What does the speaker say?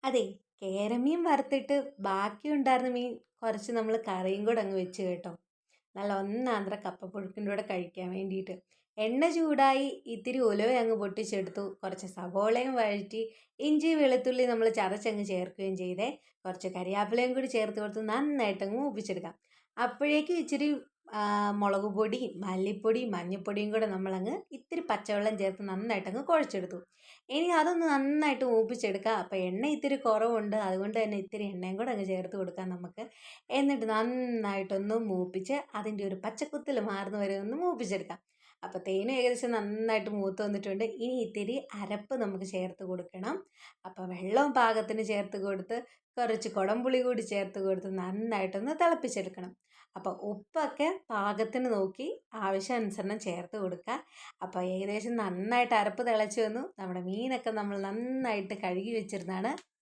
അതെ, കേരമീൻ വറുത്തിട്ട് ബാക്കിയുണ്ടായിരുന്ന മീൻ കുറച്ച് നമ്മൾ കറിയും കൂടെ അങ്ങ് വെച്ച് കേട്ടോ. നല്ല ഒന്നാന്തരം കപ്പപ്പുഴുക്കിൻ്റെ കൂടെ കഴിക്കാൻ വേണ്ടിയിട്ട്. എണ്ണ ചൂടായി ഇത്തിരി ഉലുവ അങ്ങ് പൊട്ടിച്ചെടുത്തു. കുറച്ച് സവോളയും വഴറ്റി ഇഞ്ചി വെളുത്തുള്ളി നമ്മൾ ചതച്ചങ്ങ് ചേർക്കുകയും ചെയ്തേ. കുറച്ച് കരിയാപ്പിലയും കൂടി ചേർത്ത് കൊടുത്ത് നന്നായിട്ടങ്ങ് മൂപ്പിച്ചെടുക്കാം. അപ്പോഴേക്കും ഇച്ചിരി മുളക് പൊടി, മല്ലിപ്പൊടി, മഞ്ഞൾപ്പൊടിയും കൂടെ നമ്മളങ്ങ് ഇത്തിരി പച്ചവെള്ളം ചേർത്ത് നന്നായിട്ടങ്ങ് കുഴച്ചെടുത്തു. ഇനി അതൊന്ന് നന്നായിട്ട് മൂപ്പിച്ചെടുക്കാം. അപ്പോൾ എണ്ണ ഇത്തിരി കുറവുണ്ട്, അതുകൊണ്ട് തന്നെ ഇത്തിരി എണ്ണയും കൂടെ അങ്ങ് ചേർത്ത് കൊടുക്കാം നമുക്ക്. എന്നിട്ട് നന്നായിട്ടൊന്ന് മൂപ്പിച്ച് അതിൻ്റെ ഒരു പച്ചക്കുത്തൽ മാറുന്ന വരെ ഒന്ന് മൂപ്പിച്ചെടുക്കാം. അപ്പോഴത്തേനും ഏകദേശം നന്നായിട്ട് മൂത്ത് വന്നിട്ടുണ്ട്. ഇനി ഇത്തിരി അരപ്പ് നമുക്ക് ചേർത്ത് കൊടുക്കണം. അപ്പോൾ വെള്ളവും പാകത്തിന് ചേർത്ത് കൊടുത്ത് കുറച്ച് കുടംപുളി കൂടി ചേർത്ത് കൊടുത്ത് നന്നായിട്ടൊന്ന് തിളപ്പിച്ചെടുക്കണം. അപ്പോൾ ഉപ്പൊക്കെ പാകത്തിന് നോക്കി ആവശ്യാനുസരണം ചേർത്ത് കൊടുക്കുക. അപ്പോൾ ഏകദേശം നന്നായിട്ട് അരപ്പ് തിളച്ച് വന്നു. നമ്മുടെ മീനൊക്കെ നമ്മൾ നന്നായിട്ട് കഴുകി വെച്ചിരുന്നതാണ്.